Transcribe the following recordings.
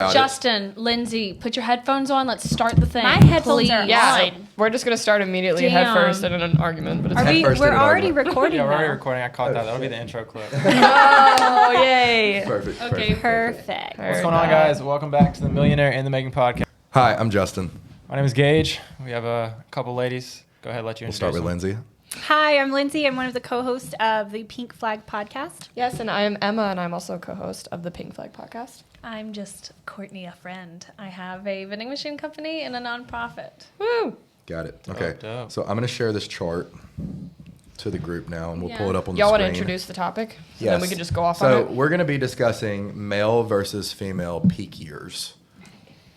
Justin, Lindsay, put your headphones on. Let's start the thing. My headphones are on. We're just gonna start immediately Damn. head first in an argument. But it's We're already recording. Yeah, we're already now. recording. I caught that. That'll be the intro clip. Oh yay! Perfect. Okay, Perfect. What's going on, guys? Welcome back to the Millionaire in the Making podcast. Hi, I'm Justin. My name is Gage. We have a couple ladies. Go ahead, let you We'll introduce start with them. Lindsay. Hi, I'm Lindsay. I'm one of the co-hosts of the Pink Flag podcast. Yes, and I am Emma, and I'm also co-host of the Pink Flag podcast. I'm just Courtney, a friend. I have a vending machine company and a nonprofit. Woo! Got it. Okay. Dope. So I'm going to share this chart to the group now, and we'll Yeah. pull it up on Y'all the want screen. to introduce the topic? So Yes. then we can just go off So on it. we're going to be discussing male versus female peak years.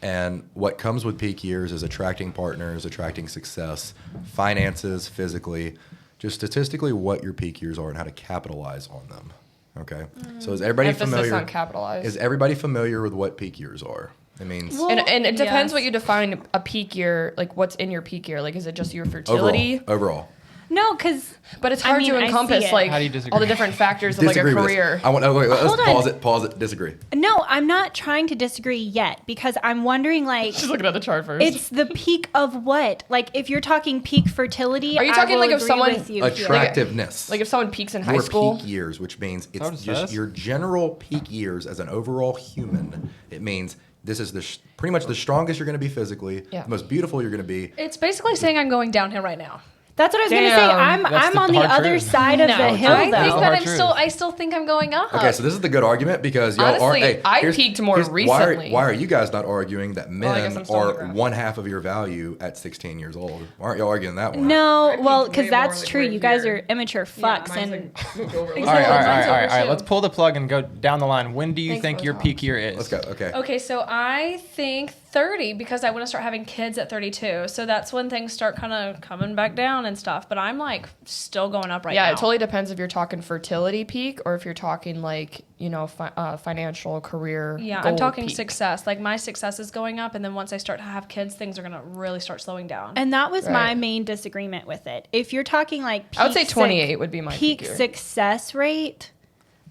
And what comes with peak years is attracting partners, attracting success, finances, physically, just statistically what your peak years are and how to capitalize on them. Okay? So is everybody Emphasis familiar? on capitalize. Is everybody familiar with what peak years are? It means And it depends yes. what you define a peak year, like what's in your peak year. Like, is it just your fertility? overall. No, because But it's hard to encompass like How do you disagree? all the different factors of like a Disagree with career. this. I want. Oh, wait, let's Hold on. pause it. Disagree. no, I'm not trying to disagree yet because I'm wondering like Just looking at the chart first. it's the peak of what? Like if you're talking peak fertility, Are you I talking will like if agree someone- with you here. Attractiveness. like if someone peaks in high your school. peak years, which means that what it's it just says? your general peak years as an overall human. It means this is pretty much the strongest you're going to be physically, Yeah. the most beautiful you're going to be. It's basically saying I'm going downhill right now. That's what I was going to say. Damn, that's I'm the on the hard other truth. side of the hill I think though. that hard I'm truth. still. I still think I'm going up. Okay, so this is the good argument because y'all are. Honestly, Hey, I here's- peaked more here's- recently. Why are you guys not arguing that I guess men I'm still on the are graph. one half of your value at 16 years old? Why aren't y'all arguing that one? No, peaked well, way because more, that's like, true. right You guys here. are immature fucks, and All right, all right, Mine's all right, all over right. too. Let's pull the plug and go down the line. When do you Thanks think for your the peak year is? Let's go. Okay. Okay, so I think 30 because I want to start having kids at 32. So that's when things start kind of coming back down and stuff. But I'm like still going up right now. Yeah, it totally depends if you're talking fertility peak or if you're talking like, you know, financial career. Yeah, I'm goal talking peak. success. Like my success is going up, and then once I start to have kids, things are gonna really start slowing down. And that was my Right. main disagreement with it. If you're talking like peak I would say 28 would be my peak peak year. success rate,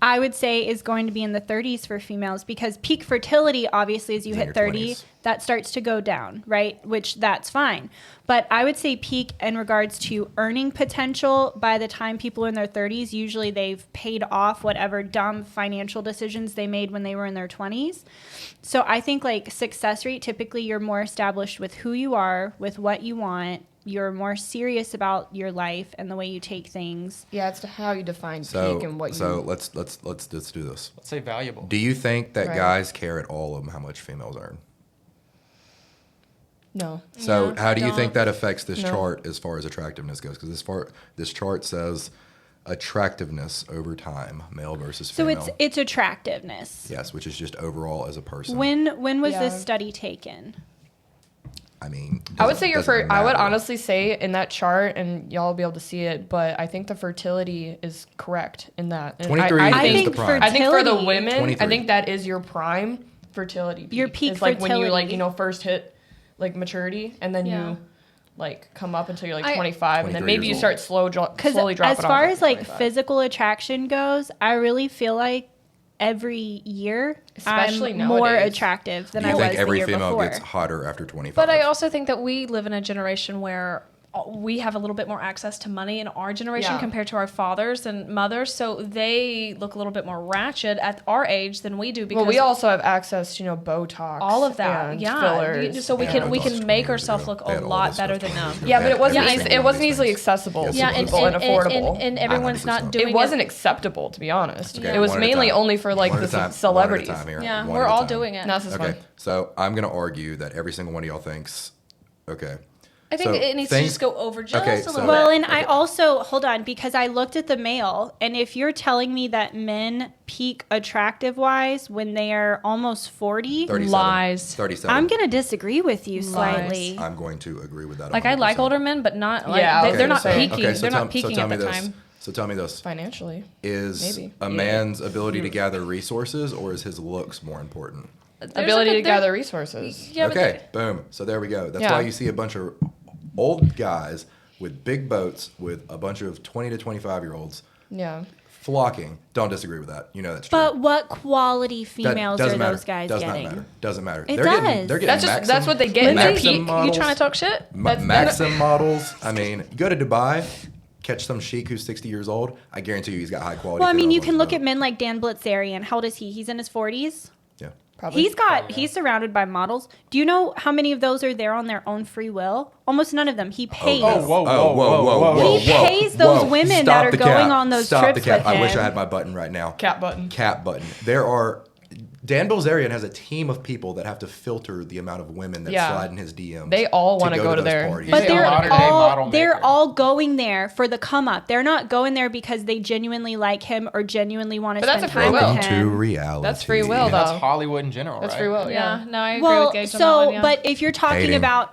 I would say is going to be in the 30s for females because peak fertility, obviously, as you Is in hit your 30, 20s. that starts to go down, right? Which that's fine. But I would say peak in regards to earning potential by the time people are in their 30s, usually they've paid off whatever dumb financial decisions they made when they were in their 20s. So I think like success rate, typically you're more established with who you are, with what you want. You're more serious about your life and the way you take things. Yeah, it's how you define So peak and what so you. let's do this. Let's say valuable. Do you think that Right. guys care at all of how much females earn? No. So Yeah, how do you don't. think that affects this No. chart as far as attractiveness goes? Because this chart says attractiveness over time, male versus So female. it's attractiveness. Yes, which is just overall as a person. When was Yeah. this study taken? I mean, I would say your doesn't I would matter. honestly say in that chart, and y'all will be able to see it, but I think the fertility is correct in that. And 23 I is think, the prime. I think for the fertility- women, 23. I think that is your prime fertility. Your peak It's like when you like fertility. first hit like maturity, and then Yeah. you like come up until you're like I- 25, and then 23 maybe you years start old. Because slowly dropping as far off as like 25. physical attraction goes, I really feel like every year Especially I'm more nowadays. attractive than Do I you was think every the year female before. gets hotter after 25? But I also think that we live in a generation where we have a little bit more access to money in our generation Yeah. compared to our fathers and mothers, so they look a little bit more ratchet at our age than we do. Because well, we also have access to Botox, all of that, and yeah. fillers. So we Yeah, can Botox 20 make years ourselves ago. look They a had all lot this better stuff than 20 now. years ago. Yeah, but it wasn't Every easy, single it one of wasn't these easily things. accessible Yes, to it Yeah, was. people and affordable. and everyone's not 100%. doing It wasn't acceptable, to be honest. Yeah. It was One at a mainly time. only for like One the at a time. celebrities. One at a time here. Yeah, One we're at a all time. doing it. And that's just Okay, fun. so I'm going to argue that every single one of y'all thinks, okay. I think So it needs to think- just go over just okay, a so- little Well, bit. and I also, hold on, because I looked at the male, and if you're telling me that men peak attractive wise when they are almost 40, 37. Lies. 37. I'm going to disagree with you slightly. I'm going to agree with that. Like I like 100%. older men, but not like Yeah, they're not okay, peaking. Okay, so they're tell- not peaking so tell at me the this. time. So tell me this. Financially. Is Maybe. a Yeah. man's ability to gather resources or is his looks more important? There's Ability like a- to gather resources. Yeah, but Okay, boom. So there we go. That's Yeah. why you see a bunch of old guys with big boats with a bunch of 20 to 25-year-olds Yeah. flocking. Don't disagree with that. You know that's true. But what quality That females are doesn't matter. those guys Does getting? not matter. Doesn't matter. It They're does. They're getting That's Maxim, that's what they get in their Maxim peak. models, You trying to talk shit? Maxim models. I mean, go to Dubai, catch some sheik who's 60 years old. I guarantee you he's got high quality. Well, I mean, females you on can his look boat. at men like Dan Blitzerian. How old is he? He's in his 40s. Yeah. Probably. He's surrounded by models. Do you know how many of those are there on their own free will? Almost none of them. He pays. He pays those women that are going on those Stop trips the cap. with I wish I him. had my button right now. Cap button. Cap button. There are. Dan Bilzerian has a team of people that have to filter the amount of women that Yeah. slide in his DMs. They all wanna go to those there. parties. But He's a modern-day model they're maker. all going there for the come up. They're not going there because they genuinely like him or genuinely want to But that's spend a free time will. with to him. reality. That's free will, though. That's Hollywood in general, That's right? free will. Yeah, no, I agree Well, with Gage on that so one, yeah. but if you're talking Hating. about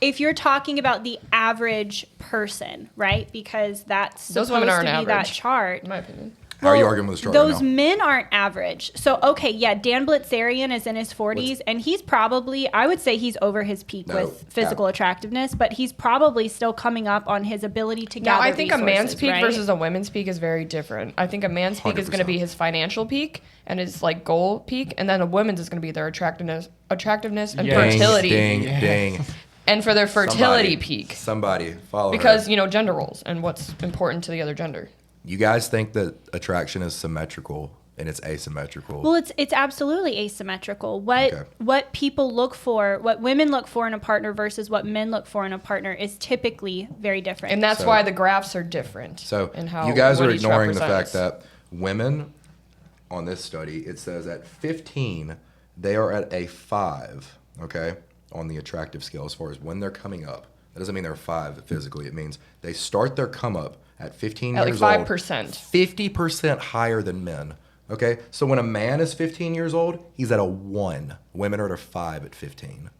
if you're talking about the average person, right? Because that's Those supposed women aren't to be that average. chart. In my opinion. How are you Well, arguing with this chart Those right now? men aren't average. So okay, yeah, Dan Blitzerian is in his 40s, and he's probably, I would say he's over his peak No, with physical attractiveness, but he's probably still coming up on his ability to Now, gather I think a man's resources, peak right? versus a woman's peak is very different. I think a man's peak is going to be 100%. his financial peak and his like goal peak, and then a woman's is going to be their attractiveness and Yeah. fertility, Ding. and for their fertility Somebody- peak, Somebody follow because her. gender roles and what's important to the other gender. You guys think that attraction is symmetrical and it's asymmetrical. Well, it's absolutely asymmetrical. What Okay. what people look for, what women look for in a partner versus what men look for in a partner is typically very different. And that's So- why the graphs are different. So in how you guys what are each ignoring the represents. fact that women on this study, it says at 15, they are at a 5, okay, on the attractive scale as far as when they're coming up. That doesn't mean they're 5 physically. It means they start their come up at 15 At years like old. 5%. 50% higher than men. Okay? So when a man is 15 years old, he's at a 1. Women are at a 5 at 15.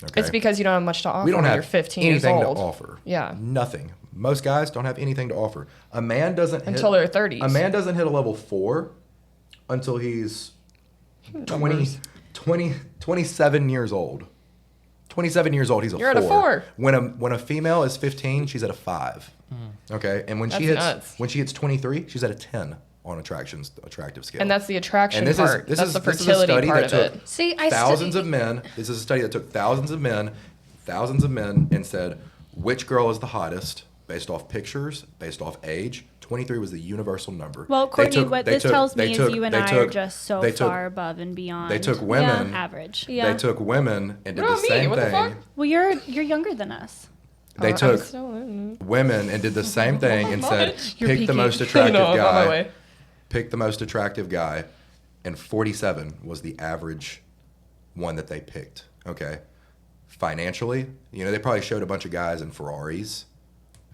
Okay? It's because you don't have much to offer we don't when have you're 15 years anything old. to offer. Yeah. Nothing. Most guys don't have anything to offer. A man doesn't Until hit, their 30s. A man doesn't hit a level 4 until he's 27 years old. 27 years old, he's a You're 4. at a 4. When a female is 15, she's at a 5. Okay? And when That's nuts. she hits 23, she's at a 10 on attractive scale. And that's the attraction And this part. is That's the this is a fertility study part that of took it. See, I thousands of men. This is a study that took thousands of men, and said which girl is the hottest based off pictures, based off age. 23 was the universal number. well, They Courtney, took- what they this took- tells they me took- is you and they I took- are just so they took- far above and beyond. They took women. average. Yeah. They took women and did What the about me? same What the thing. fuck? Well, you're younger than us. They I'm took still in. women and did the same thing and said, You're pick the peaking. most attractive No, I'm on my guy. way. Pick the most attractive guy, and 47 was the average one that they picked. Okay, financially, they probably showed a bunch of guys in Ferraris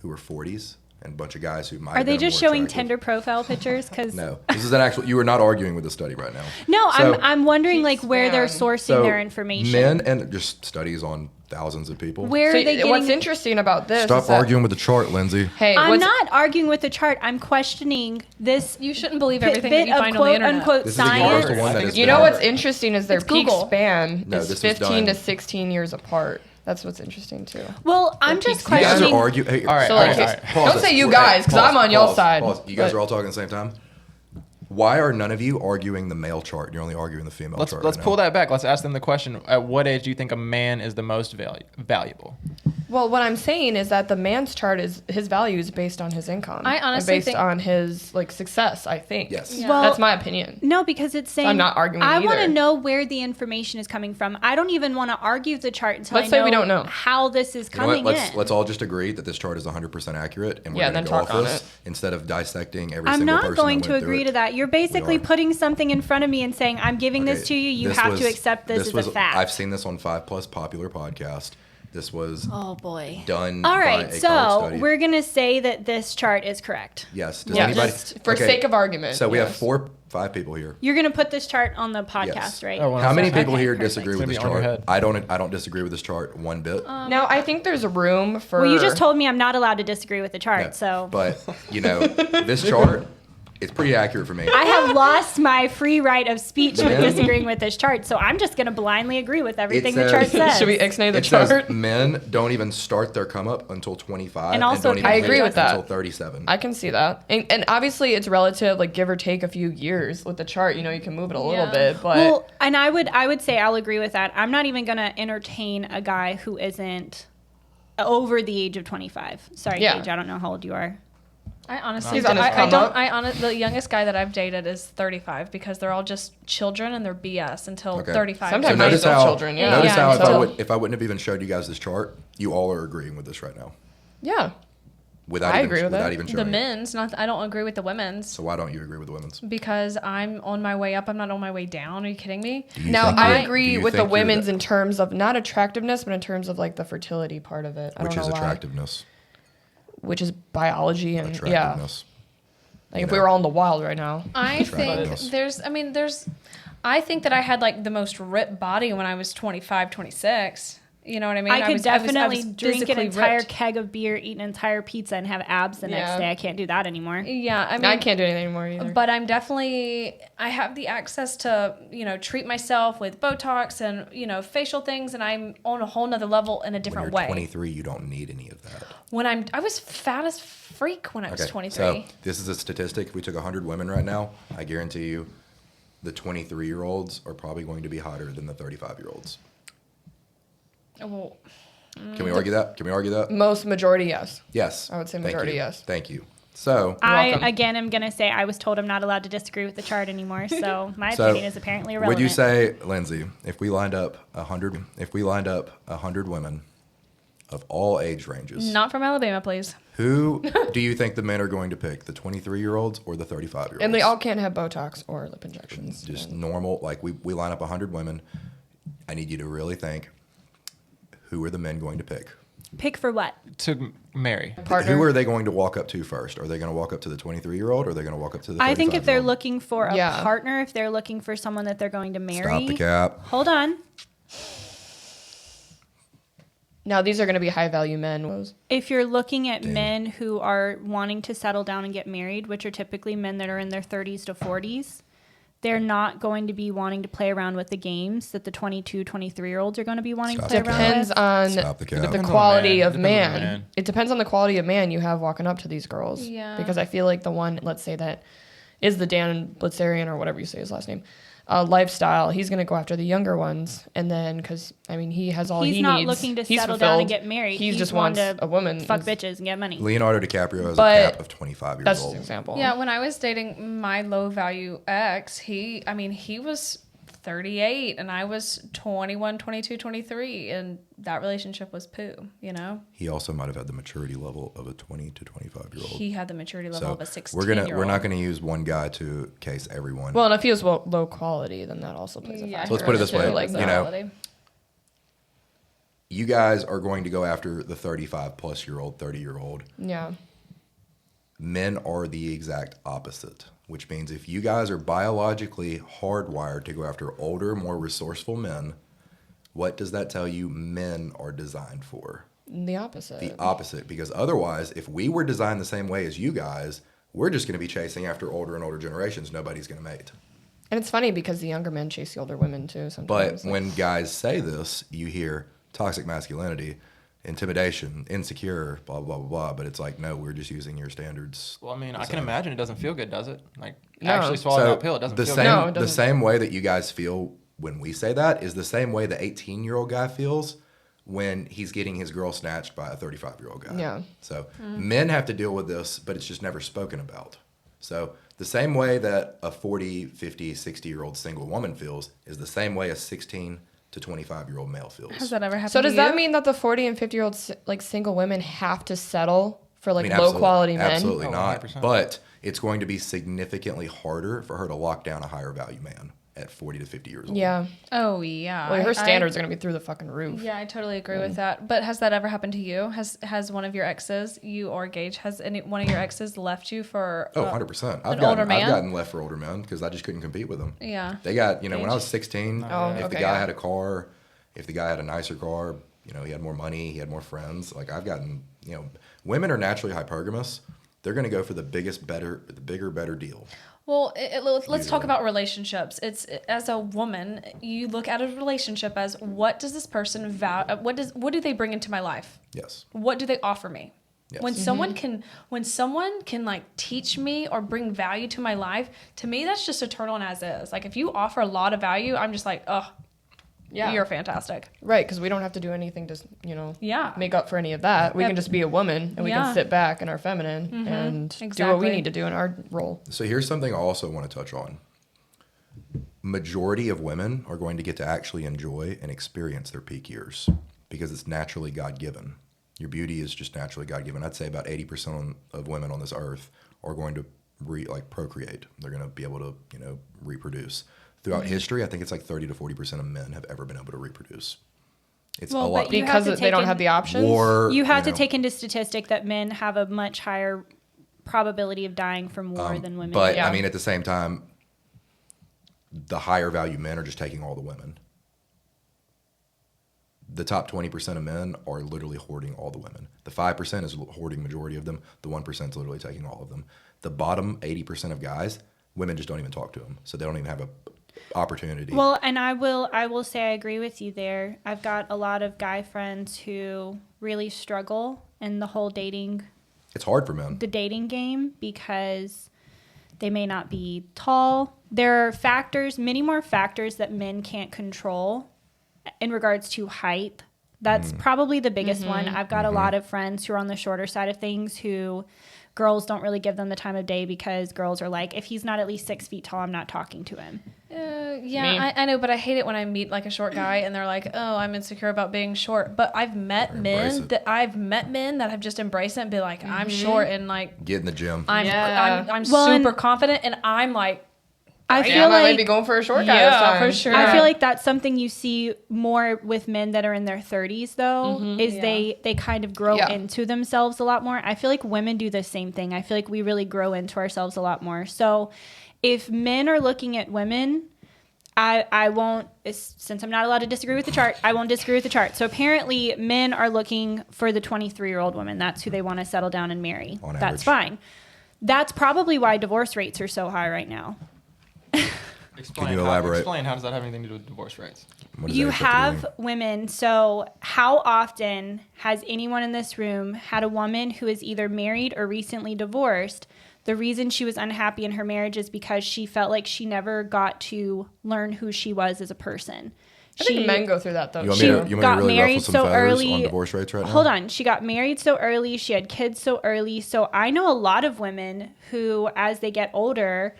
who were 40s and a bunch of guys who might. Are have they been just more showing attractive. Tinder profile pictures? Because No, this is an actual. You are not arguing with the study right now. no, So- I'm wondering like where they're Keep sourcing So their information. men and just studies on thousands of people. Where So are they getting? what's interesting about this Stop is that, arguing with the chart, Lindsay. Hey, I'm what's, not arguing with the chart. I'm questioning this You shouldn't believe bit everything that you of find on the quote internet. unquote This is a science. universal one that is. You know done. what's interesting is their It's peak Google. span No, is this was 15 to done- 16 years apart. That's what's interesting too. Well, I'm peak just span. You guys are questioning. arguing. Hey, All right, So all like, right, all right. pause don't this. say you Hey, guys because pause, I'm on y'all pause, side. pause. You guys but- are all talking at the same time. Why are none of you arguing the male chart? You're only arguing the female chart. Let's right pull now. that back. Let's ask them the question: at what age do you think a man is the most valuable? Well, what I'm saying is that the man's chart is his value is based on his income. I honestly and based think- on his like success. I think. Yes. Yeah. Well, That's my opinion. No, because it's saying I'm not arguing I want to either. know where the information is coming from. I don't even want to argue the chart until Let's I say know, we don't know. how this is You know what? coming in. Let's all just agree that this chart is 100% accurate, and we're Yeah, going to then go talk off on this it. instead of dissecting every I'm single not person going that to went through agree it. to that. You're basically are. putting something in front of me and saying, I'm giving this Okay, to you. You this have was- to accept this as a fact. I've seen this on 5+ popular podcast. This was Oh, boy. done. All by right, a college so study. we're going to say that this chart is correct. Yes. Does Yeah, anybody? just for sake of argument, So we have yes. 5 people here. You're going to put this chart on the podcast, Yes. right? Oh, well, How many Okay, people here perfect. disagree It's with gonna this be on your chart? head. I don't disagree with this chart one bit. Now I think there's room for. Well, you just told me I'm not allowed to disagree with the chart, No. so. But this chart It's pretty accurate for me. I have lost my free right of speech with Men- disagreeing with this chart, so I'm just going to blindly agree with everything the says- chart says. Should we ixnay the It chart? says men don't even start their come up until 25, And also don't even I finish agree with that. until 37. I can see that. And obviously it's relative, like give or take a few years with the chart. You know, you can move it a little Yeah. bit, but Well, and I would say I'll agree with that. I'm not even going to entertain a guy who isn't over the age of 25. Sorry, Yeah. Gage, I don't know how old you are. I honestly, He's on his I come don't. up. The youngest guy that I've dated is 35 because they're all just children and they're BS until Okay. 35. Sometimes So they're notice still how, children, yeah. notice how Yeah, if I wouldn't have even showed you guys this chart, you all are agreeing with this right now. yeah. Without I even, agree with without that. even the showing it. men's, not. I don't agree with the women's So why don't you agree with the women's? because I'm on my way up. I'm not on my way down. Are you kidding me? Do you Now think I you're- do agree you with the think you're women's in terms of not attractiveness, but in terms of like the fertility part of it. I which don't is know why. attractiveness. Which is biology and yeah. Attractiveness. Like You if we know. were all in the wild right now. I think Attractiveness. there's. I think that I had like the most ripped body when I was 25, 26. You know what I mean? I could definitely drink an physically entire ripped. keg of beer, eat an entire pizza, and have abs the next Yeah. day. I can't do that anymore. Yeah, I mean, I can't do anything anymore either. But I'm definitely, I have the access to, treat myself with Botox and, facial things. And I'm on a whole nother level in a When different you're way. 23, you don't need any of that. I was fat as freak when I was 23. So this is a statistic. If we took 100 women right now, I guarantee you the 23-year-olds are probably going to be hotter than the 35-year-olds. Well, Can we argue that? Can we argue that? Most majority, yes. Yes. I would say Thank majority, you. yes. Thank you. So, I, welcome. again, am going to say I was told I'm not allowed to disagree with the chart anymore, so my So, opinion is apparently irrelevant. would you say, Lindsay, if we lined up 100 women of all age ranges, not from Alabama, please. who do you think the men are going to pick? The 23-year-olds or the 35-year-olds? And they all can't have Botox or lip injections. just normal. Like we line up 100 women. I need you to really think. Who are the men going to pick? Pick for what? To marry. Partner. Who are they going to walk up to first? Are they going to walk up to the 23-year-old or are they going to walk up to the 35-year-old? I think if they're looking for a Yeah. partner, if they're looking for someone that they're going to marry. Stop the cap. Hold on. Now these are going to be high value men. If you're looking at Dang. men who are wanting to settle down and get married, which are typically men that are in their 30s to 40s, they're not going to be wanting to play around with the games that the 22, 23-year-olds are going to be wanting Stop to play the around Depends with. on Stop the cap. the Depends quality on quality of of man. man. on the man. It depends on the quality of man you have walking up to these girls. Yeah. Because I feel like the one, let's say that is the Dan Blitzerian or whatever you say his last name, lifestyle, he's going to go after the younger ones. And then, because, I mean, he has all He's he not needs. looking to He's settle down and fulfilled. get married. He He's just wanting wants to a woman. Fuck bitches and get money. Leonardo DiCaprio has But a cap of 25 years That's just old. an example. Yeah, when I was dating my low value ex, he was 38 and I was 21, 22, 23 and that relationship was poo, He also might have had the maturity level of a 20 to 25-year-old. He had the maturity level So of a 16 we're not going to use one guy to case everyone. Well, and if he was low quality, then that also plays a Yeah, factor. So let's put it this too, way, Like, you know, you guys are going to go after the 35-plus-year-old, 30-year-old. yeah. Men are the exact opposite, which means if you guys are biologically hardwired to go after older, more resourceful men, what does that tell you men are designed for? The opposite. The opposite, because otherwise, if we were designed the same way as you guys, we're just going to be chasing after older and older generations. Nobody's going to mate. And it's funny because the younger men chase the older women too sometimes. But when guys say this, you hear toxic masculinity, intimidation, insecure, blah, blah, blah, blah. But it's like, no, we're just using your standards. Well, I mean, I can imagine it doesn't feel good, does it? Like, No. actually swallowing So that pill, it doesn't the feel same, good. No, it the doesn't. same way that you guys feel when we say that is the same way the 18-year-old guy feels when he's getting his girl snatched by a 35-year-old guy. Yeah. So men have to deal with this, but it's just never spoken about. So the same way that a 40, 50, 60-year-old single woman feels is the same way a 16 to 25-year-old male feels. Has that ever happened So to does that you? mean that the 40 and 50-year-old like single women have to settle for like I mean, low absolutely- quality men? Absolutely Oh, not. 100%. But it's going to be significantly harder for her to lock down a higher value man at 40 to 50 years old. Yeah. Oh, yeah. Well, her I- standards are going to be through the fucking roof. Yeah, I totally agree with that. But has that ever happened to you? Has one of your exes, you or Gage, has any one of your exes left you for? Oh, 100%. an older man? I've gotten left for older men because I just couldn't compete with them. Yeah. They got, when I was 16, Oh, if the okay, guy yeah. had a car, if the guy had a nicer car, he had more money, he had more friends. Like I've gotten, women are naturally hypergamous. they're going to go for the bigger, better deal. Well, let's talk Usually. about relationships. As a woman, you look at a relationship as what does this person value? What do they bring into my life? Yes. What do they offer me? Yes. When someone can like teach me or bring value to my life, to me that's just a turn on as is. Like if you offer a lot of value, I'm just like, oh, Yeah. you're fantastic. Right, because we don't have to do anything to, Yeah. make up for any of that. We Yep. can just be a woman and we Yeah. can sit back in our feminine and do what we Exactly. need to do in our role. So here's something I also want to touch on. Majority of women are going to get to actually enjoy and experience their peak years because it's naturally God-given. Your beauty is just naturally God-given. I'd say about 80% of women on this earth are going to procreate. They're going to be able to, reproduce. Throughout history, I think it's like 30 to 40% of men have ever been able to reproduce. It's Well, a lot. but you have Because to they take don't in- have the options. War, You have to know, take into statistic that men have a much higher probability of dying from war than women. But Yeah. I mean, at the same time, the higher value men are just taking all the women. The top 20% of men are literally hoarding all the women. The 5% is hoarding majority of them. The 1% is literally taking all of them. The bottom 80% of guys, women just don't even talk to them, so they don't even have a opportunity. Well, and I will say I agree with you there. I've got a lot of guy friends who really struggle in the whole dating it's hard for men. dating game because they may not be tall. There are factors, many more factors that men can't control in regards to height. That's probably the biggest one. I've got a lot of friends who are on the shorter side of things who girls don't really give them the time of day because girls are like, if he's not at least 6 feet tall, I'm not talking to him. Yeah, Me. I know, but I hate it when I meet like a short guy and they're like, "Oh, I'm insecure about being short." But I've met Embrace men it. that have just embraced it and be like, "I'm short," and like Get in the gym. I'm Yeah. Well, super and- confident, and I'm like, I Yeah, feel I might like be going for a short guy Yeah, this time. for sure. I feel like that's something you see more with men that are in their 30s, though, is Yeah. they kind of grow Yeah. into themselves a lot more. I feel like women do the same thing. I feel like we really grow into ourselves a lot more. So if men are looking at women, I won't, since I'm not allowed to disagree with the chart, I won't disagree with the chart. So apparently men are looking for the 23-year-old woman. That's who they want to settle down and marry. On That's average. fine. That's probably why divorce rates are so high right now. Explain. Can you elaborate? Explain. How does that have anything to do with divorce rates? What does You that have to do have with women. So, how often has anyone in this room had a woman who is either married or recently divorced? The reason she was unhappy in her marriage is because she felt like she never got to learn who she was as a person. I think men go through that though. You want She me to, you want me to got really married ruffle some so feathers early. on divorce rates right now? Hold on. She got married so early. She had kids so early. So I know a lot of women who, as they get older,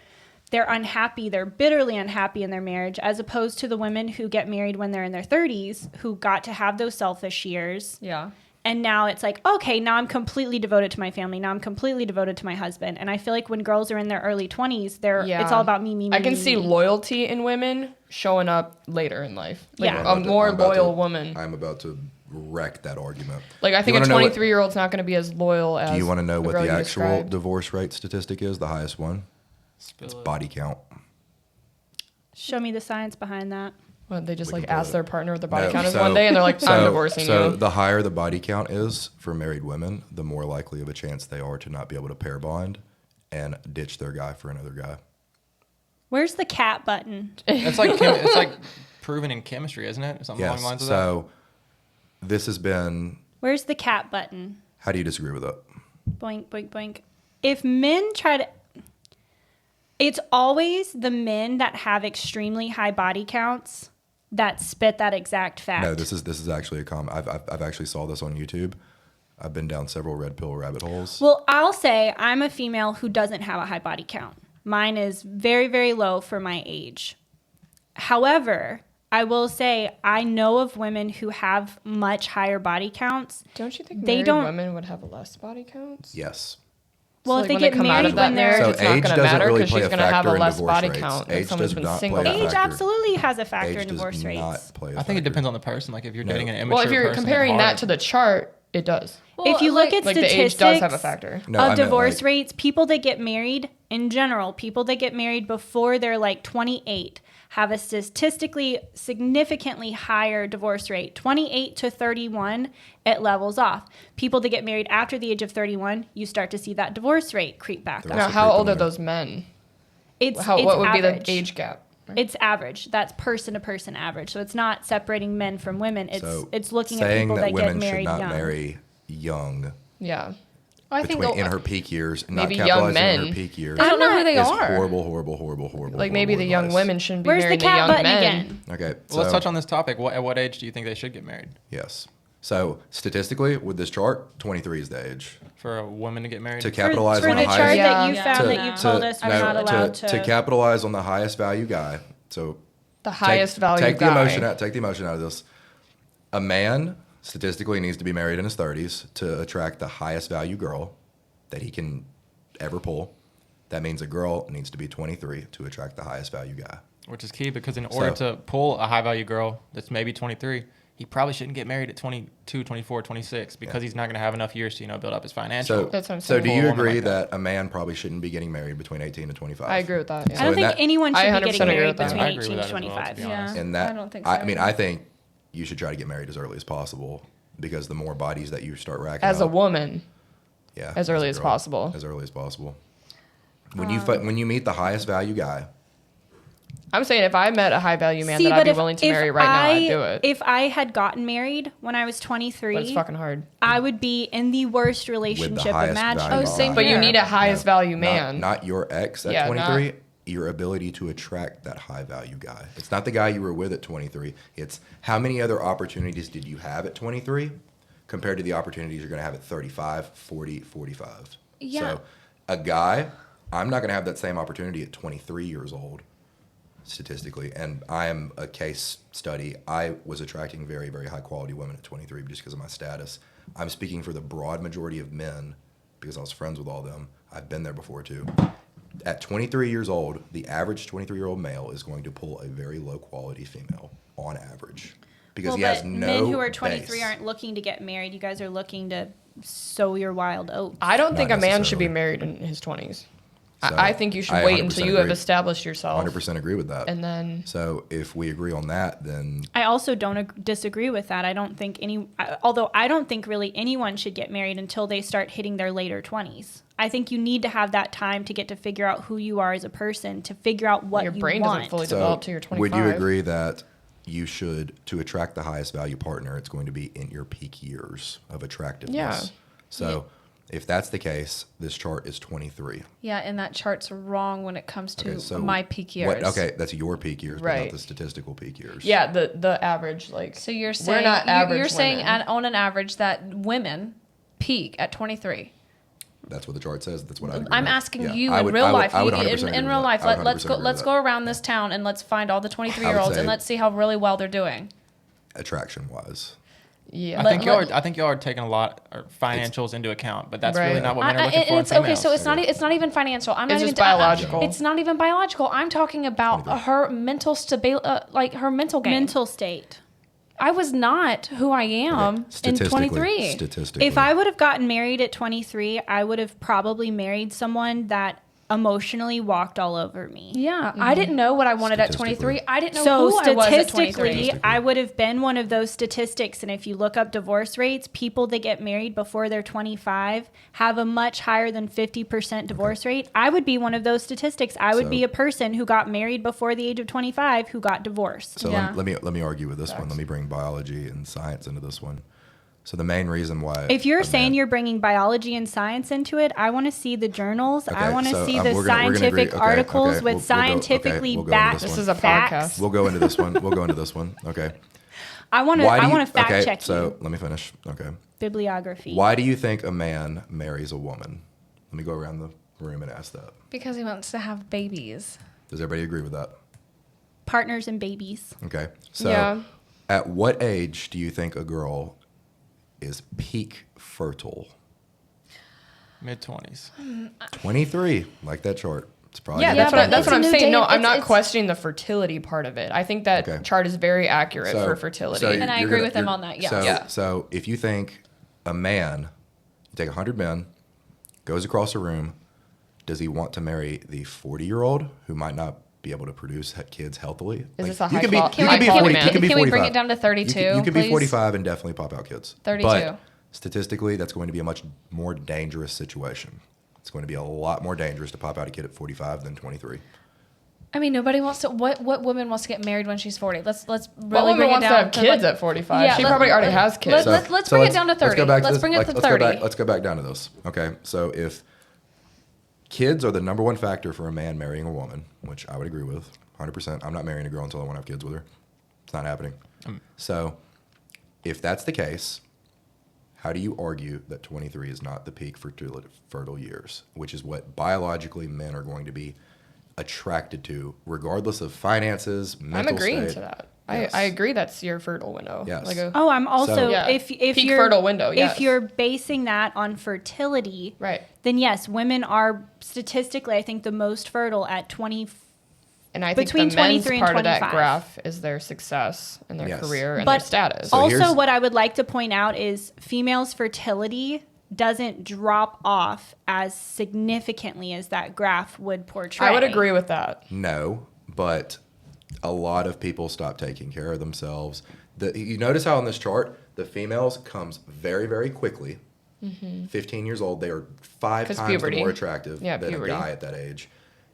they're unhappy. They're bitterly unhappy in their marriage, as opposed to the women who get married when they're in their 30s, who got to have those selfish years. yeah. And now it's like, okay, now I'm completely devoted to my family. Now I'm completely devoted to my husband. And I feel like when girls are in their early 20s, it's all about me. I can me, see me. loyalty in women showing up later in life. Like Yeah. a more loyal woman. I'm about to wreck that argument. Like I think You a wanna know what- 23-year-ld's not going to be as loyal as. Do you want to know what girl the you actual described. divorce rate statistic is? The highest one? Spill It's it. body count. Show me the science behind that. What, they just We like can pull ask it. their partner what their body No, count is so- one day, and they're like, "I'm divorcing so you." the higher the body count is for married women, the more likely of a chance they are to not be able to pair bond and ditch their guy for another guy. Where's the cat button? It's like it's like proven in chemistry, isn't it? Something along Yes. the lines of So this has been. Where's the cat button? How do you disagree with it? Boink, boink, boink. If men try to. It's always the men that have extremely high body counts that spit that exact fact. No, this is actually a comment. I've actually saw this on YouTube. I've been down several red pill rabbit holes. Well, I'll say I'm a female who doesn't have a high body count. Mine is very, very low for my age. However, I will say I know of women who have much higher body counts. Don't you think they married don't- women would have less body counts? Yes. Well, So, if like, they when get come out married of that when they're marriage, So it's not age going to doesn't matter really because play she's a going to have factor a in less divorce body rates. count than Age someone who's does been not single. play a age factor. absolutely has a factor Age in does divorce rates. not play a that. I think it factor. depends on the person. Like if you're No. dating an immature Well, if you're person, comparing it's that hard. to the chart, it does. If you look at Like the statistics age does have a factor. No, I of meant, divorce like- rates, people that get married in general, people that get married before they're like 28 have a statistically significantly higher divorce rate. 28 to 31, it levels off. People that get married after the age of 31, you start to see that divorce rate creep back The up. Now, Also how creeping old are there. those men? It's What would be average. the age gap? It's average. That's person to person average. So it's not separating men from women. So It's looking at saying people that that get women should married not young. marry young Yeah. I think between in her peak years, and not maybe young capitalizing on men. her peak years. they don't know who they is are. horrible. Like maybe the young advice. women shouldn't be Where's the marrying the cat young button men. again? Okay, Well, let's touch on this topic. At what age do you think they should get married? Yes. So statistically, with this chart, 23 is the age For a woman to get married? to capitalize for on the the chart highest. that you Yeah. found To- that you told us we're not allowed to capitalize on the highest value guy. So The highest value take guy. the emotion out. Take the emotion out of this. A man statistically needs to be married in his 30s to attract the highest value girl that he can ever pull. That means a girl needs to be 23 to attract the highest value guy. Which is key because in order So- to pull a high value girl that's maybe 23, he probably shouldn't get married at 22, 24, 26 because he's not going to have enough years to, build up his financial. So, That's what I'm so saying. do Pull a you woman agree like that that. a man probably shouldn't be getting married between 18 and 25? I agree with that. I Yeah. don't in think that- anyone I should be 100% getting agree married with that. between I agree 18 with to that as well, to 25. be Yeah. honest. In that, I don't think I so. mean, I think you should try to get married as early as possible because the more bodies that you start racking As a up, woman, yeah, as early a as girl, possible. as early as possible. When you meet the highest value guy, I'm saying if I met a high value man See, that I'd but be if- willing to if marry right now, I'd do it. If I had gotten married when I was But it's 23, fucking hard. I would be in the worst relationship highest imaginable. value Oh, same guy. But you here. need a highest value not- man. not your ex at Yeah, 23. Your ability to attract that high value guy. It's not the guy you were with at 23. It's how many other opportunities did you have at 23 compared to the opportunities you're going to have at 35, 40, 45. Yeah. So a guy, I'm not going to have that same opportunity at 23 years old statistically. And I am a case study. I was attracting very, very high quality women at 23 just because of my status. I'm speaking for the broad majority of men because I was friends with all of them. I've been there before too. At 23 years old, the average 23-year-old male is going to pull a very low quality female on average because Well, he has but no men who are 23 base. aren't looking to get married. You guys are looking to sow your wild oats. I don't think a Not man should be necessarily. married in his 20s. So, I think you should I wait 100% until you have agree. established yourself. 100% agree with that. And then So if we agree on that, then I also don't disagree with that. I don't think although I don't think really anyone should get married until they start hitting their later 20s. I think you need to have that time to get to figure out who you are as a person, to figure out what your you brain want. doesn't fully so develop till you're 25. would you agree that you should, to attract the highest value partner, it's going to be in your peak years of attractiveness? Yeah. So if that's the case, this chart is 23. Yeah, and that chart's wrong when it comes to Okay, so my peak years. okay, that's your peak years, but Right. not the statistical peak years. Yeah, the average, like. So you're We're saying not average you're saying women. on an average that women peak at 23. That's what the chart says. That's what I agree I'm with. asking Yeah, you I in would- real I would- life. I would You- 100% in agree real with life, that. I would let's 100% go. agree Let's with go that. around this town and let's find all the 23-year-olds say- and let's see how really well they're doing. Attraction wise. Yeah. I think y'all are taking a lot of financials into account, but that's really Right. not what men are looking for in It's okay. females. So it's not even financial. I'm It's not just even biological. It's not even biological. I'm talking about her mental stability, like her mental game. Mental state. I was not who I am in Statistically, 23. Statistically. If I would have gotten married at 23, I would have probably married someone that emotionally walked all over me. Yeah, I didn't know what I wanted at 23. I didn't know So who I was at statistically, 23. I would have been one of those statistics. And if you look up divorce rates, people that get married before they're 25 have a much higher than 50% divorce rate. I would be one of those statistics. I would So- be a person who got married before the age of 25 who got divorced. So Yeah. let me argue with this one. Let me bring biology and science into this one. So the main reason why If you're a saying man- you're bringing biology and science into it, I want to see the journals. I Okay, want to so, see we're the gonna- we're gonna agree. scientific Okay, articles okay, with we'll go- scientifically we'll go into backed this This is a facts. podcast. we'll go into this one. We'll go into this one. Okay. I want to. Why do I you- want to fact okay, check So you. let me finish. Okay. Bibliography. Why do you think a man marries a woman? Let me go around the room and ask that. Because he wants to have babies. Does everybody agree with that? Partners and babies. Okay. So Yeah. at what age do you think a girl is peak fertile? Mid-20s. 23, like that chart. It's probably Yeah, gonna that's be what, that's it's what a I'm new saying. day. No, I'm It's- not it's- questioning the fertility part of it. I think that Okay. chart is very accurate So- for fertility. so And I you're agree gonna- with him you're- on that, yes. So, Yeah. so if you think a man, you take 100 men, goes across a room, does he want to marry the 40-year-old who might not be able to produce kids healthily. Is this a you high can be, qual- you high can be quality 40, man? you can be Can we 45. bring it down to 32, You can be please? 45 and definitely pop out kids. 32. But statistically, that's going to be a much more dangerous situation. It's going to be a lot more dangerous to pop out a kid at 45 than 23. I mean, nobody wants to. What woman wants to get married when she's 40? Let's What really woman bring it wants to down have kids at 45? Yeah, she let- probably already has kids. let's bring it down to 30. Let's go back to Let's this. bring it to Let's 30. Let's go back down to this. Okay, so if kids are the number one factor for a man marrying a woman, which I would agree with, 100%. I'm not marrying a girl until I want to have kids with her. It's not happening. So if that's the case, how do you argue that 23 is not the peak fertile years, which is what biologically men are going to be attracted to, regardless of finances, I'm mental agreeing state? to that. Yes. I agree that's your fertile window. Yes. Oh, I'm also So- Yeah. if Peak you're fertile window, yes. if you're basing that on fertility, Right. then yes, women are statistically, I think, the most fertile at 20. And I think Between the men's 23 and part of that 25. graph is their success and their Yes. career and But their status. So also, here's- what I would like to point out is females' fertility doesn't drop off as significantly as that graph would portray. I would agree with that. No, but a lot of people stop taking care of themselves. You notice how on this chart, the females comes very, very quickly. 15 years old, they are 5 'Cause times puberty. more attractive Yeah, than puberty. a guy at that age.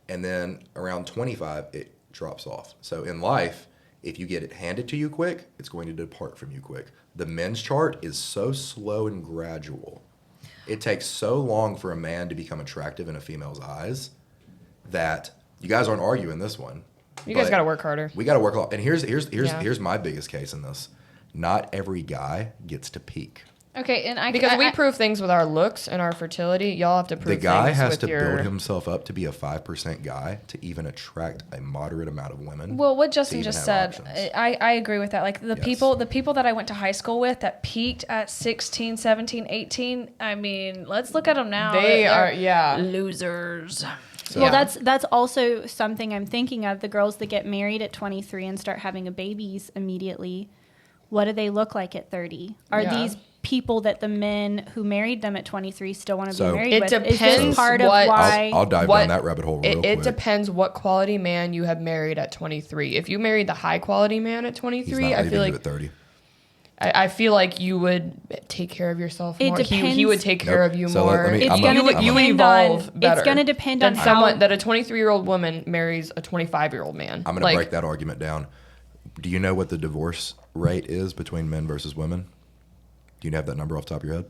And then around 25, it drops off. So in life, if you get it handed to you quick, it's going to depart from you quick. The men's chart is so slow and gradual. It takes so long for a man to become attractive in a female's eyes that you guys aren't arguing this one. You guys but got to work harder. We got to work a lot. And here's Yeah. here's my biggest case in this. Not every guy gets to peak. Okay, and Because we prove things with our looks and our fertility. Y'all have to prove The guy things has with to your... build himself up to be a 5% guy to even attract a moderate amount of women. Well, what to Justin even just have said, options. I agree with that. Like the Yes. people that I went to high school with that peaked at 16, 17, 18. I mean, let's look at them now. They They're are, yeah. losers. So- Well, that's also something I'm thinking of. The girls that get married at 23 and start having a babies immediately, what do they look like at 30? Are Yeah. these people that the men who married them at 23 still want to So- be married It with? Is depends this part of what- why? I'll dive What- down that rabbit hole real It quick. depends what quality man you have married at 23. If you married the high quality man at He's 23, not I leaving feel you like at 30. I feel like you would take care of yourself It more. He depends- would take care Nope. of you So more. let me- It's I'm gonna not- I'm you would depend evolve on. better. It's gonna depend than on someone how. that a 23-year-old woman marries a 25-year-old man. I'm going to break that argument down. Do you know what the divorce rate is between men versus women? Do you have that number off the top of your head?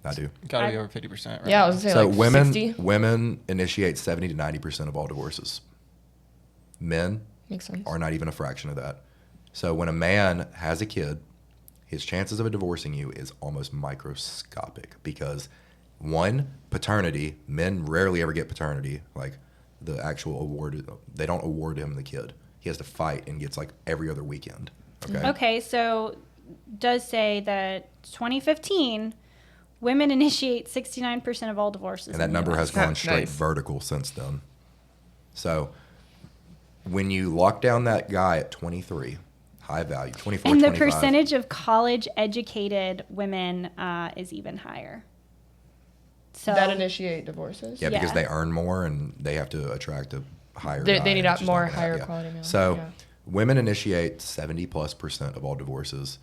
I do. Got to be over 50%, right? Yeah, I was gonna say So like women 60. women initiate 70 to 90% of all divorces. Men Makes sense. are not even a fraction of that. So when a man has a kid, his chances of divorcing you is almost microscopic because one, paternity, men rarely ever get paternity, like the actual award, they don't award him the kid. He has to fight and gets like every other weekend. Okay. Okay, so does say that 2015, women initiate 69% of all divorces. And that in the number US. has gone Nice. straight vertical since then. So when you lock down that guy at 23, high value, 24, And the 25, percentage of college educated women is even higher. So That initiate divorces. yeah, because yeah. they earn more and they have to attract a higher They guy, need and a it's just more not gonna higher happen. quality male. So Yeah. women initiate 70+% of all divorces.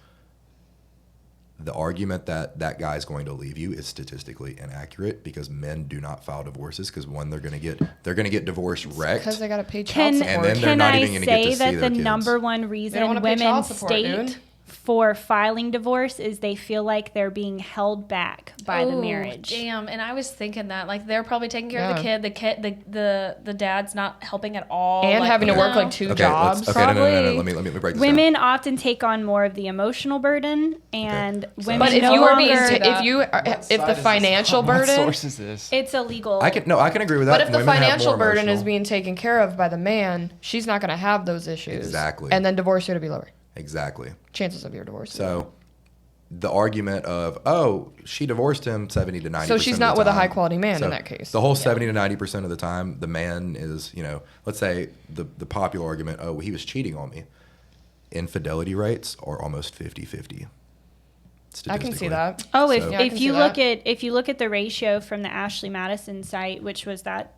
The argument that that guy's going to leave you is statistically inaccurate because men do not file divorces because one, they're going to get divorce wrecked. Because they got to pay child can, support. And then they're can not I even gonna get to say see that their the kids. number one They don't reason wanna pay women child support, state dude. for filing divorce is they feel like they're being held back by the Ooh, marriage. Damn, and I was thinking that like they're probably taking care of Yeah. the kid. The dad's not helping at all, and like, having to you work know? like two Okay, jobs. let's, okay, probably. no. Let me break this down. Women often take on more of the emotional burden, and women But if no you are being, longer. if the financial What burden, source is this? it's illegal. I can agree with that. but if the Women have financial more burden is emotional- being taken care of by the man, she's not going to have those issues. Exactly. And then divorce rate to be lower. Exactly. Chances of your divorce. So the argument of, oh, she divorced him 70 to 90%. So she's of not the with a time. high-quality man in So that case. The whole 70 to 90% of the time, the man is, let's say the popular argument, oh, he was cheating on me. Infidelity rates are almost 50-50. I can see statistically. that. Oh, if, So- Yeah, I if can you see look that. at if you look at the ratio from the Ashley Madison site, which was that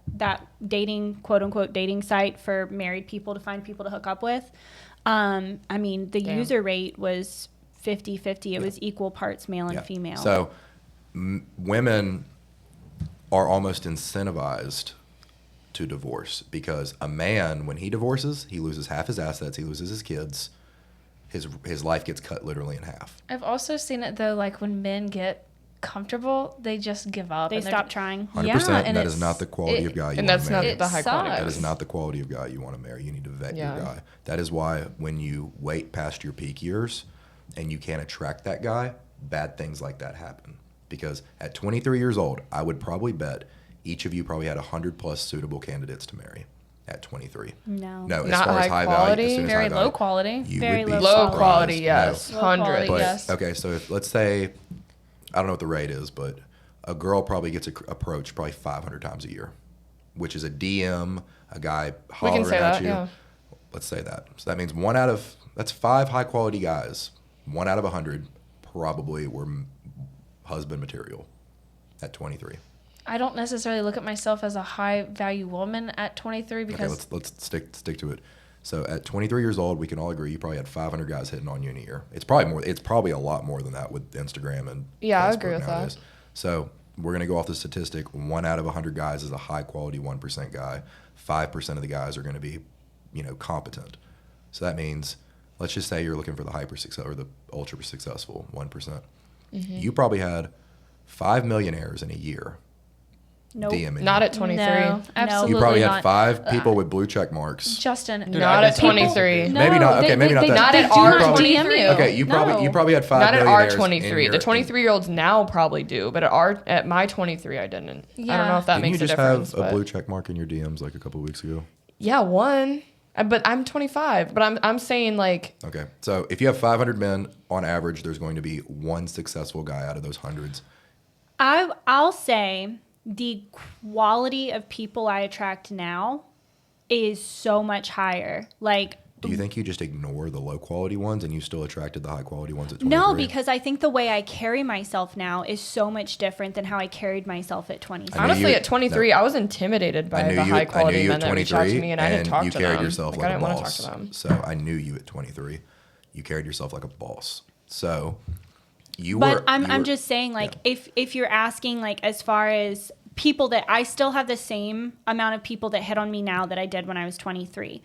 dating, quote unquote dating site for married people to find people to hook up with, I mean the Damn. user rate was 50-50. It was equal parts male and Yeah. female. So women are almost incentivized to divorce because a man, when he divorces, he loses half his assets, he loses his kids, his life gets cut literally in half. I've also seen it though, like when men get comfortable, they just give up. they and they're stop trying. 100%, Yeah, and and that is it's- not the quality it- of guy you And want that's to not marry. It the high quality. sucks. That is not the quality of guy you want to marry. You need to vet Yeah. your guy. That is why when you wait past your peak years and you can't attract that guy, bad things like that happen. Because at 23 years old, I would probably bet each of you probably had 100 plus suitable candidates to marry at 23. No. No, as Not far as high high value, quality? as soon as very high low value, quality. you Very would be low Low surprised. quality, No. yes, Low quality, 100. But yes. okay, so if let's say I don't know what the rate is, but a girl probably gets approached probably 500 times a year, which is a DM, a guy We hollering can say at that, you. yeah. Let's say that. So that means that's 5 high quality guys. 1 out of 100 probably were husband material at 23. I don't necessarily look at myself as a high value woman at 23 Okay, because let's stick to it. So at 23 years old, we can all agree you probably had 500 guys hitting on you in a year. It's probably more. It's probably a lot more than that with Instagram and Yeah, I Facebook agree with that. nowadays. So we're gonna go off the statistic. 1 out of 100 guys is a high quality 1% guy. 5% of the guys are going to be, competent. So that means, let's just say you're looking for the hyper success or the ultra successful 1%. Mm-hmm. You probably had 5 millionaires in a year. Nope. DMing Not you. at 23. no, absolutely You probably had not. 5 people with blue check marks. Justin, Not at People- 23. Maybe not. Okay, maybe not that. Not at do our not 23. DM you. Okay, you probably had 5 Not at our millionaires in 23. your- The 23-year-olds now probably do, but at my 23, I didn't. I don't Yeah. know if that Didn't you makes a just difference. have a but- blue check mark in your DMs like a couple of weeks ago? Yeah, one. But I'm 25. But I'm saying like Okay, so if you have 500 men on average, there's going to be one successful guy out of those hundreds. I'll say the quality of people I attract now is so much higher. Like, Do you think you just ignore the low quality ones and you still attracted the high quality ones at 23? no, because I think the way I carry myself now is so much different than how I carried myself at 23. I knew honestly you- at 23, I was intimidated by the high I knew quality you men at that 23, reached out to me, and I didn't talk you to carried them. yourself I like a didn't want to boss. talk to them. So I knew you at 23. You carried yourself like a boss. So you But were. I'm just saying, like, if you're asking, like, as far as people that I still have the same amount of people that hit on me now that I did when I was 23,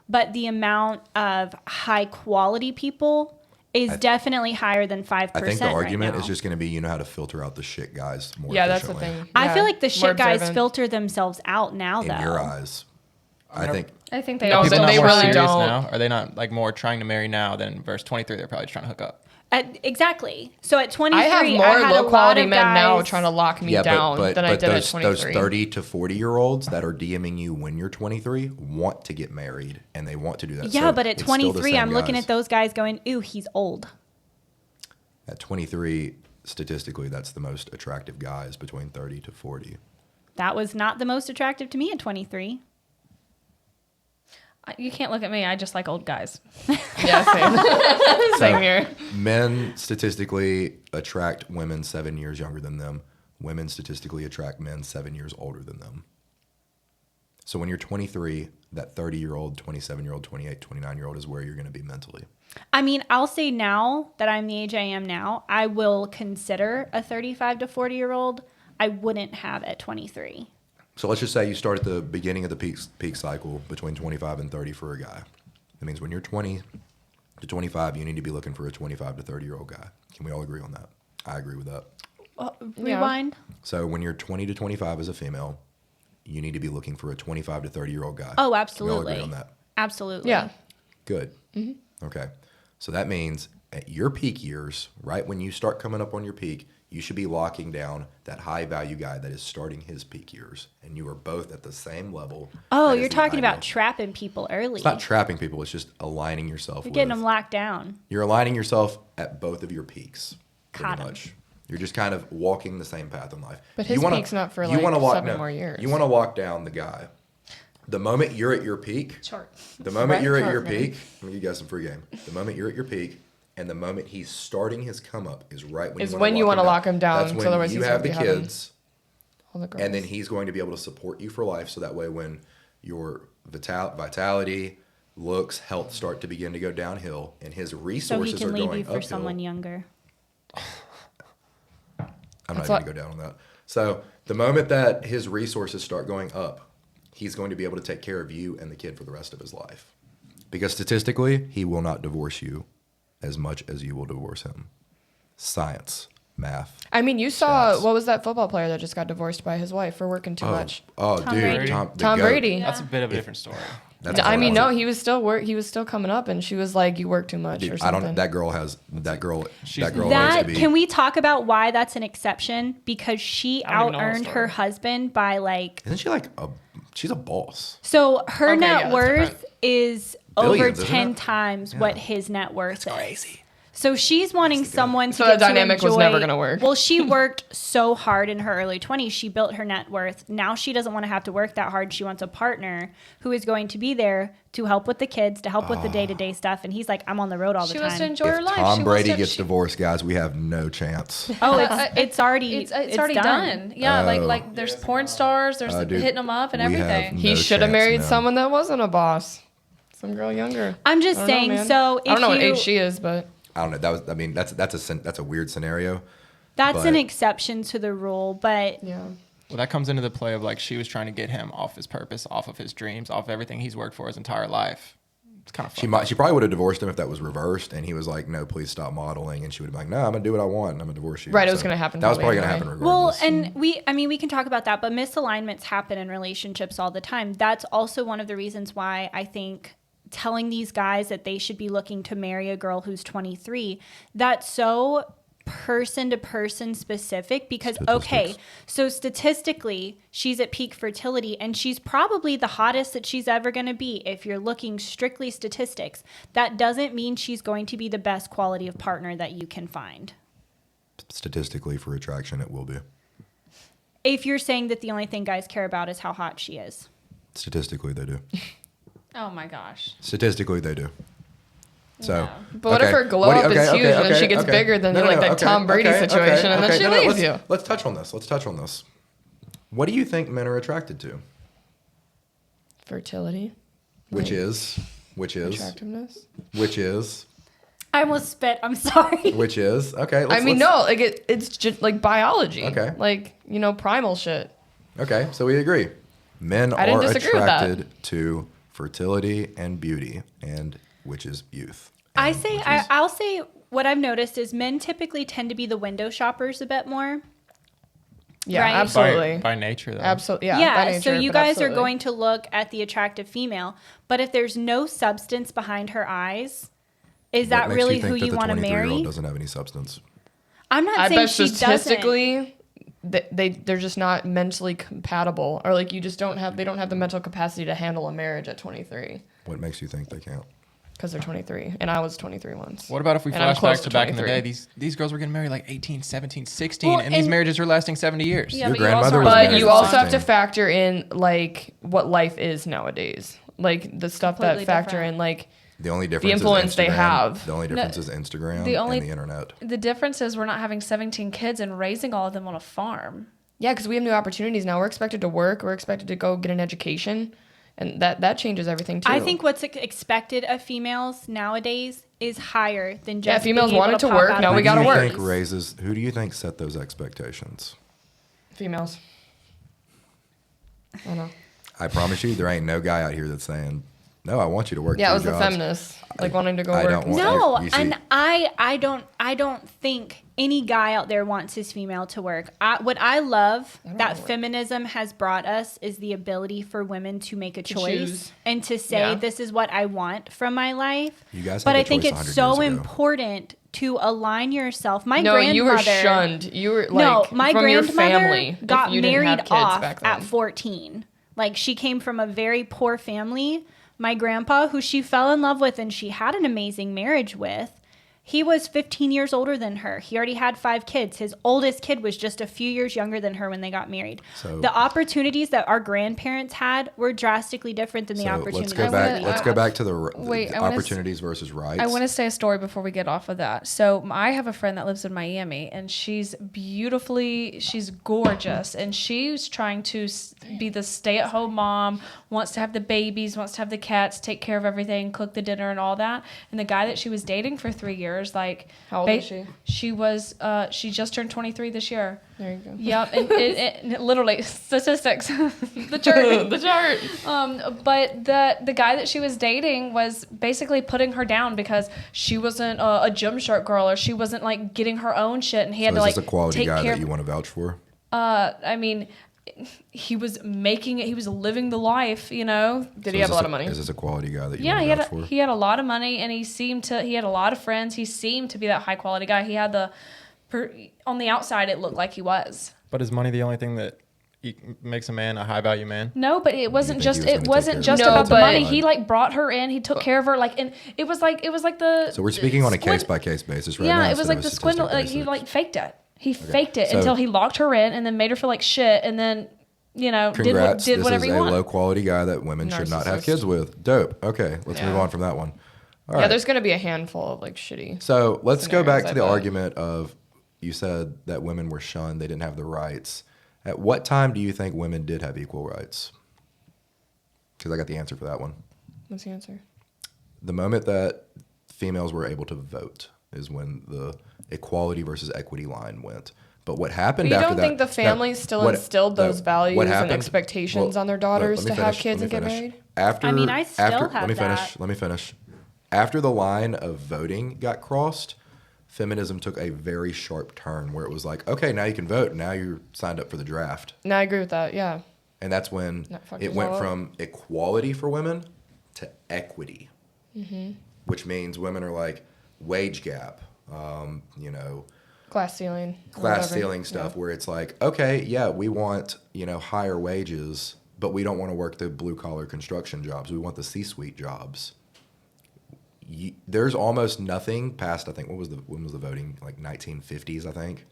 but the amount of high quality people is definitely higher than 5%. I think the argument right is now. just going to be you know how to filter out the shit guys more Yeah, that's the efficiently. thing. I Yeah, feel like the more shit guys observant. filter themselves out now, in though. your eyes. I think I think they No, all People they not do. more really serious don't. now? Are they not like more trying to marry now than verse 23? They're probably just trying to hook up. Exactly. So at 23, I have more had a low lot quality of men now guys- trying to lock me down than I did those, at those 23. 30 to 40 year olds that are DMing you when you're 23 want to get married and they want to do that. Yeah, So but at it's still the 23, same I'm looking guys. at those guys going, ooh, he's old. At 23, statistically, that's the most attractive guys between 30 to 40. That was not the most attractive to me at 23. You can't look at me. I just like old guys. Yeah, same. Same here. Men statistically attract women 7 years younger than them. Women statistically attract men 7 years older than them. So when you're 23, that 30-year-old, 27-year-old, 28, 29-year-old is where you're going to be mentally. I mean, I'll say now that I'm the age I am now, I will consider a 35 to 40-year-old. I wouldn't have at 23. So let's just say you start at the beginning of the peak cycle between 25 and 30 for a guy. That means when you're 20 to 25, you need to be looking for a 25 to 30-year-old guy. Can we all agree on that? I agree with that. Rewind. So when you're 20 to 25 as a female, you need to be looking for a 25 to 30-year-old guy. Oh, Can we all absolutely. agree on that? Absolutely. Yeah. Good. Okay. So that means at your peak years, right when you start coming up on your peak, you should be locking down that high value guy that is starting his peak years. And you are both at the same level. Oh, That is you're the talking ideal. about trapping people early. It's not trapping people. It's just aligning yourself. You're getting with, them locked down. You're aligning yourself at both of your peaks. Pretty Caught 'em. much. You're just kind of walking the same path in life. But his You wanna- peak's not for, you like, wanna lock- 7 no, more years. You want to lock down the guy. The moment you're at your peak, Chart. the moment Right you're at chart, your man. peak, let me give you guys some free game. The moment you're at your peak and the moment he's starting his come up is right when Is you want to lock him down, That's 'cause when otherwise you he's have the gonna be having kids, all the girls. and then he's going to be able to support you for life. So that way, when your vitality, looks, health start to begin to go downhill, and his So he resources can are leave going you for uphill. someone younger. I'm That's not even going to go down on that. So the moment that his resources start going up, he's going to be able to take care of you and the kid for the rest of his life. Because statistically, he will not divorce you as much as you will divorce him. Science, math. I mean, you saw Stats. what was that football player that just got divorced by his wife for working too much? Oh, Tom dude, Brady. Tom Tom goat. Brady. Yeah. That's a bit of a different story. That's I mean, horrible. no, he was still coming up, and she was like, "You work too much," or Dude, something. I don't. That girl needs She's- to That be. can we talk about why that's an exception? Because she I don't even know the out-earned her story. husband by like, Isn't she like a? She's a boss. so her Okay, yeah, net that's worth different. is Billions, over isn't 10 it? times Yeah. what his net worth is. Crazy. So she's wanting someone to So get that to dynamic was enjoy- never gonna work. Well, she worked so hard in her early 20s. She built her net worth. Now she doesn't want to have to work that hard. She wants a partner who is going to be there to help with the kids, to help with the day-to-day stuff. And he's like, I'm on the road all the She time. wants to enjoy her If life. Tom She Brady wants to, gets divorced, guys, we have no chance. Oh, it's already It's already done. Yeah, like there's porn stars. There's Dude, hitting them up and we have everything. He no should have chance, married man. someone that wasn't a boss, some girl younger. I'm just I don't know, saying. man. So if I don't know what you, age she is, but I don't know. That's a weird scenario. that's an but- exception to the rule, but yeah. Well, that comes into the play of like she was trying to get him off his purpose, off of his dreams, off everything he's worked for his entire life. It's kind of She probably would have divorced him if that was reversed, and he was like, "No, please stop modeling," and she would have been like, "No, I'm gonna do what I want, and I'm gonna divorce you." Right, it was gonna happen That was probably probably gonna happen well, regardless. and we can talk about that, but misalignments happen in relationships all the time. That's also one of the reasons why I think telling these guys that they should be looking to marry a girl who's 23, that's so person to person specific because okay, Statistics. so statistically she's at peak fertility and she's probably the hottest that she's ever going to be if you're looking strictly statistics. That doesn't mean she's going to be the best quality of partner that you can find. Statistically, for attraction, it will be. If you're saying that the only thing guys care about is how hot she is. Statistically, they do. Oh my gosh. Statistically, they do. So, No. But what if her glow up is huge and then she gets bigger than that Tom Brady situation and then she leaves you? Let's touch on this. What do you think men are attracted to? Fertility, Which Like, is attractiveness. I almost spit. I'm sorry. Okay. I mean, no, like it's just like biology. Okay. Like, primal shit. Okay, so we agree. Men I didn't are disagree with that. attracted to fertility and beauty, and which is youth. I'll say what I've noticed is men typically tend to be the window shoppers a bit more. Yeah, Right. absolutely. by nature, though. Absolutely. Yeah. Yeah, by so nature, you but guys absolutely. are going to look at the attractive female, but if there's no substance behind her eyes, is that What makes really you think who that you the want to 23-year-old marry? doesn't have any substance? I'm not I saying bet she doesn't. statistically, they're just not mentally compatible, or like you just don't have the mental capacity to handle a marriage at 23 What makes you think they can't? because they're 23, and I was 23 once. What about if we And I'm flash close back to to back in the 23. day? These girls were getting married like 18, 17, 16, Well, and these and- marriages were lasting 70 years. Yeah, Your but you also grandmother are was But married you at also have to 16. factor in like what life is nowadays, like the stuff that Completely factor different. in like The only difference influence is they Instagram. have. The only difference is Instagram the only- and the internet. The difference is we're not having 17 kids and raising all of them on a farm. yeah, because we have new opportunities now. We're expected to work. We're expected to go get an education, and that changes everything too. I think what's expected of females nowadays is higher than just Yeah, females being able wanted to pop work, out now of we a gotta Who do you work. think raises? Who do you think set those expectations? females. I know. I promise you, there ain't no guy out here that's saying, "No, I want you to work." Yeah, it 3 was the jobs." feminists like wanting to go I work. don't and want- stuff. No, You see- and I don't think any guy out there wants his female to work. What I love don't that wanna work. feminism has brought us is the ability for women to make a To choice choose. and to say Yeah. this is what I want from my life. You guys But had I the think choice it's 100 so years ago. important to align yourself. My No, grandmother you were shunned. You were like no, my from your grandmother family if got you didn't have married kids off back then. at 14. Like she came from a very poor family. My grandpa, who she fell in love with and she had an amazing marriage with, He was 15 years older than her. He already had 5 kids. His oldest kid was just a few years younger than her when they got married. So- the opportunities that our grandparents had were drastically different than the So opportunities. let's go back to the Wait, I wanna opportunities versus rights. I want to say a story before we get off of that. So I have a friend that lives in Miami, and she's gorgeous, and she's trying to be the stay-at-home mom, wants to have the babies, wants to have the cats, take care of everything, cook the dinner and all that. And the guy that she was dating for 3 years, like, How old is she? She just turned 23 this year. There you go. Yep, and it literally statistics, the chart, The chart. But the guy that she was dating was basically putting her down because she wasn't a Gymshark girl, or she wasn't like getting her own shit, and he had So to is like this a quality take guy care. that you want to vouch for? I mean, he was making it. He was living the life, you know. Did he have a lot of money? Is this a quality guy that you Yeah, want to vouch for? he had a lot of money, and he had a lot of friends. He seemed to be that high quality guy. He had on the outside, it looked like he was. But is money the only thing that makes a man a high value man? No, but it wasn't think he just was it gonna wasn't take just care of about the her? money. No, He like brought her in. He took care of her. Like, and it was like the. So we're speaking on a squid- case by case basis right yeah, now. it was instead like of the a swindle. statistic Like he basis. like faked it. He faked it So- until he locked her in and then made her feel like shit, and then Congrats. did This whatever is he a wanted. low quality guy that women should not have Narcissist. kids with. Dope. Okay, let's Yeah. move on from that one. All Yeah, right. there's gonna be a handful of like shitty. So let's go back scenarios, to I the bet. argument of you said that women were shunned, they didn't have the rights. At what time do you think women did have equal rights? Because I got the answer for that one. What's the answer? The moment that females were able to vote is when the equality versus equity line went. But what happened But you after don't that? think the family still instilled those values what and happened- expectations on their daughters let me to have finish, kids let and me get finish. married? After, I mean, I still have let me finish. that. Let me finish. After the line of voting got crossed, feminism took a very sharp turn where it was like, okay, now you can vote. Now you're signed up for the draft. No, I agree with that. Yeah. And that's when That fucked it us went all up. from equality for women to equity, Mm-hmm. which means women are like wage gap, Glass ceiling. or class whatever. ceiling stuff where it's like, okay, yeah, we want, higher wages, but we don't want to work the blue collar construction jobs. We want the C-suite jobs. There's almost nothing past, I think, when was the voting? Like 1950s, I think.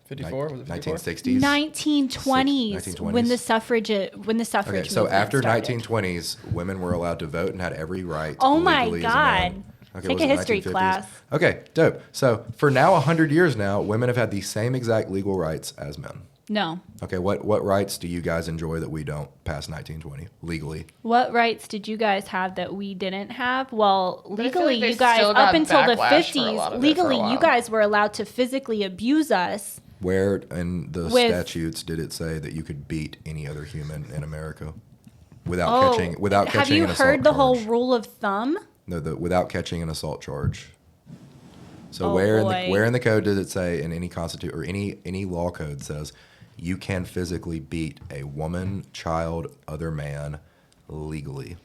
54? Was it 54? 1960s. 1920s 1920s? when the suffrage Okay, so movement after started. 1920s, women were allowed to vote and had every right. Oh my legally as a man. God. Okay, Take was a it history 1950s? class. Okay, dope. So for now, 100 years now, women have had the same exact legal rights as men. No. Okay, what rights do you guys enjoy that we don't past 1920 legally? What rights did you guys have that we didn't have? Well, I feel legally, like they you guys, still up got until the backlash for a lot 50s, of it for a legally, you while. guys were allowed to physically abuse us. Where in the With- statutes did it say that you could beat any other human in America without catching an have you assault heard the whole charge? rule of thumb? No, without catching an assault charge. So Oh, where boy. where in the code does it say in any or any law code says you can physically beat a woman, child, other man legally?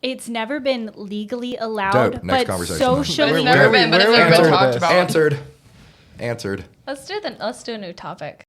It's never been legally allowed, Dope. Next but conversation. socially. It's never been, but it's never been talked about. Answered. Let's do a new topic.